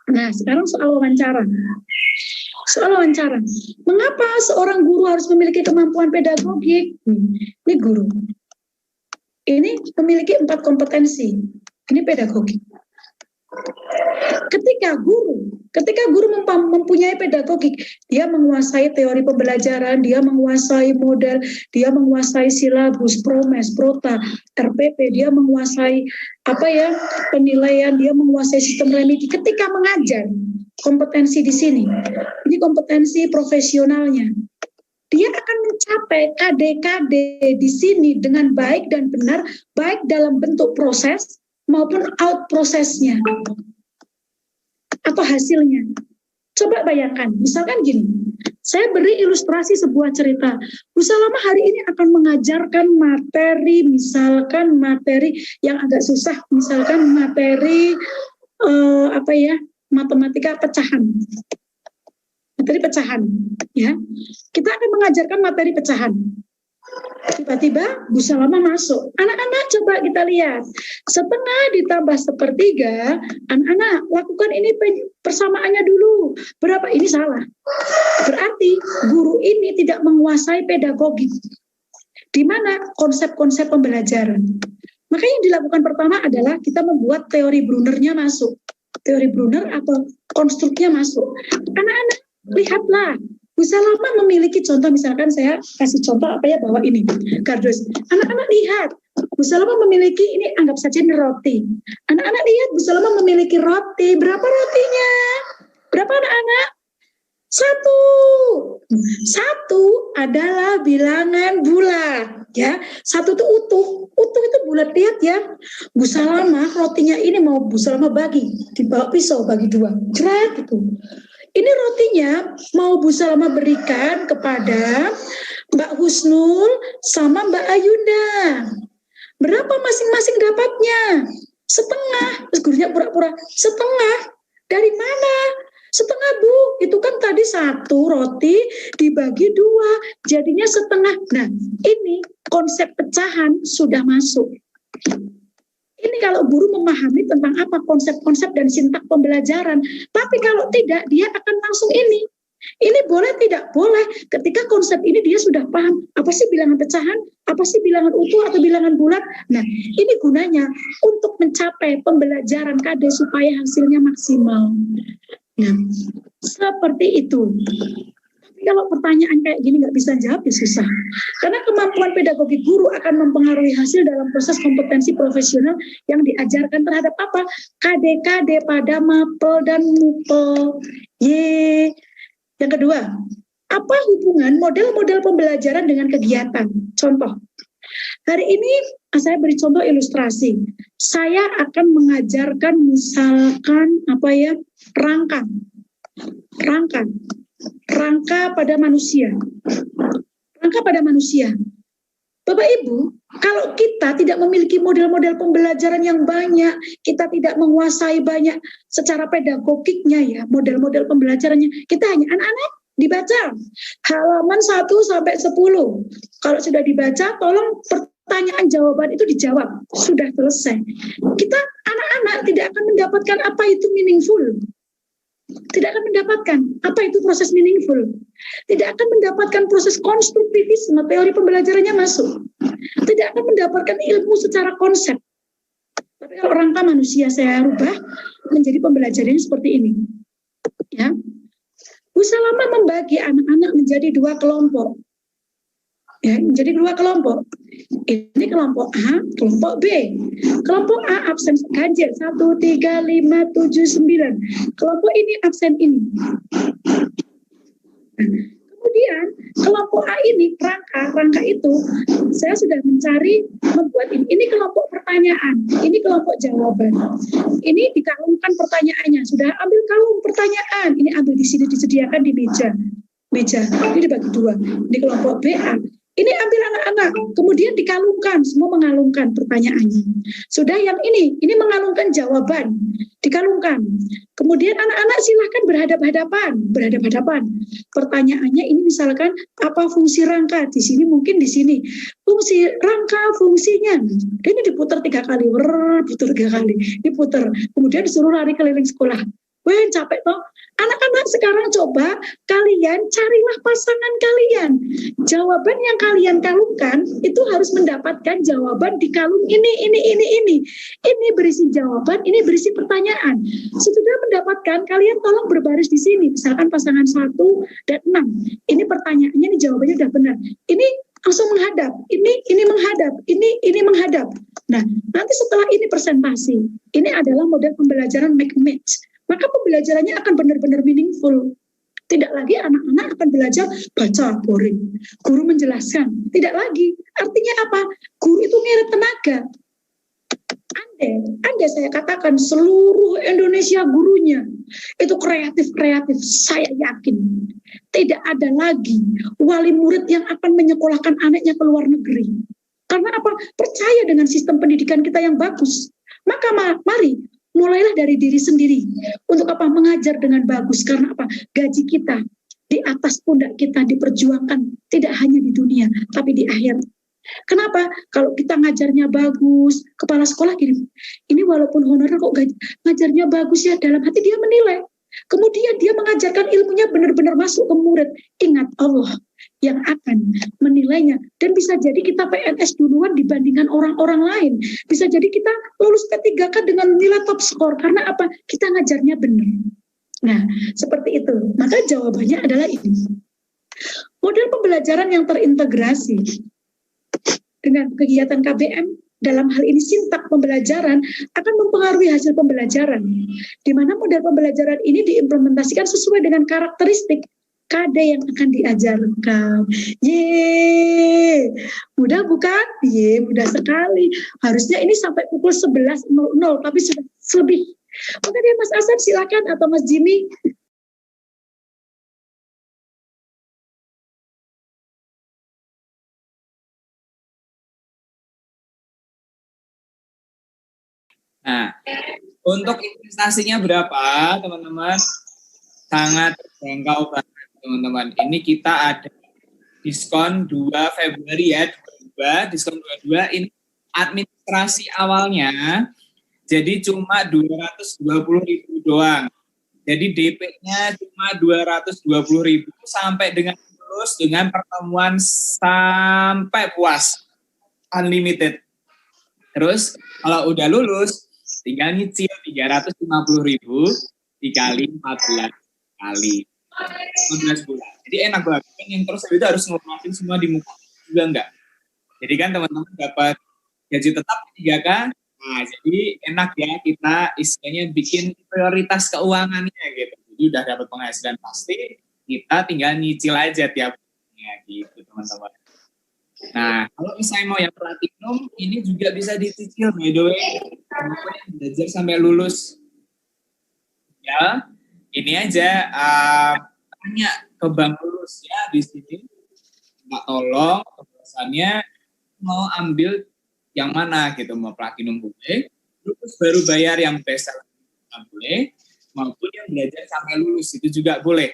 Nah, sekarang soal wawancara. Soal wawancara, mengapa seorang guru harus memiliki kemampuan pedagogik? Ini guru. Ini memiliki 4 kompetensi. Ini pedagogik. Ketika guru mempunyai pedagogik, dia menguasai teori pembelajaran, dia menguasai model, dia menguasai silabus, promes, prota, RPP, dia menguasai penilaian, dia menguasai sistem remedi. Ketika mengajar, kompetensi di sini, ini kompetensi profesionalnya. Dia akan mencapai KD-KD di sini dengan baik dan benar, baik dalam bentuk proses maupun out prosesnya atau hasilnya. Coba bayangkan, misalkan gini, saya beri ilustrasi sebuah cerita. Bu Salama hari ini akan mengajarkan materi, misalkan materi yang agak susah, misalkan materi matematika pecahan. Materi pecahan, ya. Kita akan mengajarkan materi pecahan. Tiba-tiba Bu Salama masuk. Anak-anak coba kita lihat. Setengah ditambah sepertiga, anak-anak lakukan ini persamaannya dulu. Berapa? Ini salah. Berarti guru ini tidak menguasai pedagogik. Di mana konsep-konsep pembelajaran. Maka yang dilakukan pertama adalah kita membuat teori Brunner-nya masuk. Teori Brunner atau konstruknya masuk. Anak-anak, lihatlah. Bu Salama memiliki contoh, misalkan saya kasih contoh bawa ini, kardus. Anak-anak lihat, Bu Salama memiliki, ini anggap saja ini roti. Anak-anak lihat, Bu Salama memiliki roti. Berapa rotinya? Berapa anak-anak? 1. 1 adalah bilangan bulat, ya. 1 itu utuh. Utuh itu bulat, lihat ya. Bu Salama rotinya ini mau Bu Salama bagi, dibawa pisau bagi 2. Jret itu. Ini rotinya mau Bu Salama berikan kepada Mbak Husnul sama Mbak Ayunda. Berapa masing-masing dapatnya? Setengah. Terus gurunya pura-pura, setengah. Dari mana? Setengah Bu. Itu kan tadi 1 roti dibagi 2. Jadinya setengah. Nah, ini konsep pecahan sudah masuk. Ini kalau guru memahami tentang apa konsep-konsep dan sintak pembelajaran. Tapi kalau tidak, dia akan langsung ini. Ini boleh, tidak boleh. Ketika konsep ini dia sudah paham. Apa sih bilangan pecahan? Apa sih bilangan utuh atau bilangan bulat? Nah, ini gunanya untuk mencapai pembelajaran KD supaya hasilnya maksimal. Nah, seperti itu. Kalau pertanyaan kayak gini nggak bisa jawab, ya susah. Karena kemampuan pedagogi guru akan mempengaruhi hasil dalam proses kompetensi profesional yang diajarkan terhadap apa? KD-KD pada MAPEL dan MUPEL. Yang kedua, apa hubungan model-model pembelajaran dengan kegiatan? Contoh, hari ini saya beri contoh ilustrasi. Saya akan mengajarkan misalkan rangka pada manusia. Rangka pada manusia. Bapak Ibu, kalau kita tidak memiliki model-model pembelajaran yang banyak, kita tidak menguasai banyak secara pedagogiknya ya, model-model pembelajarannya, kita hanya anak-anak dibaca halaman 1 sampai 10. Kalau sudah dibaca, tolong pertanyaan jawaban itu dijawab. Sudah selesai. Kita anak-anak tidak akan mendapatkan apa itu meaningful. Tidak akan mendapatkan apa itu proses meaningful. Tidak akan mendapatkan proses konstruktivisme, teori pembelajarannya masuk. Tidak akan mendapatkan ilmu secara konsep. Tapi kalau rangka manusia saya rubah menjadi pembelajaran seperti ini. Ya. Bu Salama membagi anak-anak menjadi 2 kelompok. Ya, menjadi 2 kelompok. Ini kelompok A, kelompok B. Kelompok A absen ganjil 1, 3, 5, 7, 9. Kelompok ini absen ini. Kemudian kelompok A ini rangka itu saya sudah mencari membuat ini. Ini kelompok pertanyaan, ini kelompok jawaban. Ini dikalungkan pertanyaannya. Sudah ambil kalung pertanyaan. Ini ambil di sini disediakan di meja. Ini dibagi 2. Ini kelompok BA. Ini ambil anak-anak, kemudian dikalungkan, semua mengalungkan pertanyaannya. Sudah yang ini mengalungkan jawaban, dikalungkan. Kemudian anak-anak silahkan berhadap-hadapan. Pertanyaannya ini misalkan apa fungsi rangka, di sini mungkin di sini. Fungsi rangka, fungsinya. Ini diputar 3 kali, diputar. Kemudian disuruh lari keliling sekolah. Weh capek toh. Anak-anak sekarang coba kalian carilah pasangan kalian. Jawaban yang kalian kalungkan itu harus mendapatkan jawaban di kalung ini. Ini berisi jawaban, ini berisi pertanyaan. Sesudah mendapatkan, kalian tolong berbaris di sini. Misalkan pasangan 1 dan 6. Ini pertanyaannya, ini jawabannya udah benar. Ini langsung menghadap. Ini menghadap. Ini menghadap. Nah, nanti setelah ini presentasi. Ini adalah model pembelajaran make match. Maka pembelajarannya akan benar-benar meaningful. Tidak lagi anak-anak akan belajar baca boring. Guru menjelaskan. Tidak lagi. Artinya apa? Guru itu ngirit tenaga. Andai saya katakan seluruh Indonesia gurunya itu kreatif, saya yakin tidak ada lagi wali murid yang akan menyekolahkan anaknya ke luar negeri. Karena apa? Percaya dengan sistem pendidikan kita yang bagus. Maka mari mulailah dari diri sendiri. Untuk apa? Mengajar dengan bagus. Karena apa? Gaji kita di atas pundak kita diperjuangkan tidak hanya di dunia, tapi di akhirat. Kenapa? Kalau kita ngajarnya bagus, kepala sekolah gini, ini walaupun honorer kok ngajarnya bagus ya, dalam hati dia menilai. Kemudian dia mengajarkan ilmunya benar-benar masuk ke murid. Ingat Allah yang akan menilainya. Dan bisa jadi kita PNS duluan dibandingkan orang-orang lain. Bisa jadi kita lulus P3K dengan nilai top skor. Karena apa? Kita ngajarnya benar. Nah, seperti itu. Maka jawabannya adalah ini. Model pembelajaran yang terintegrasi dengan kegiatan KBM dalam hal ini sintak pembelajaran akan mempengaruhi hasil pembelajaran, di mana model pembelajaran ini diimplementasikan sesuai dengan karakteristik KD yang akan diajarkan. Yeay, mudah bukan? Yeay, mudah sekali. Harusnya ini sampai pukul 11.00, tapi sudah lebih. Makanya Mas Asan silakan, atau Mas Jimmy. Nah, untuk investasinya berapa, teman-teman? Sangat terjangkau banget, teman-teman. Ini kita ada diskon 2 Februari ya, 22, diskon 22. Ini administrasi awalnya, jadi cuma 220.000 doang. Jadi DP-nya cuma 220.000 sampai dengan lulus dengan pertemuan sampai puas, unlimited. Terus kalau udah lulus, tinggal nyicil 350.000 dikali 14 kali 14 bulan. Jadi enak banget. Yang terus itu harus ngeluarin semua di muka juga enggak. Jadi kan teman-teman dapat gaji tetap 3K. Nah, jadi enak ya kita istilahnya bikin prioritas keuangannya gitu. Jadi udah dapat penghasilan pasti, kita tinggal nyicil aja tiap bulannya gitu, teman-teman. Nah, kalau misalnya mau yang platinum, ini juga bisa dicicil, by the way. Belajar sampai lulus. Ya, ini aja tanya ke bank lulus ya di sini. Mbak tolong, pembahasannya mau ambil yang mana gitu, mau platinum boleh, lulus baru bayar yang best boleh, maupun yang belajar sampai lulus itu juga boleh.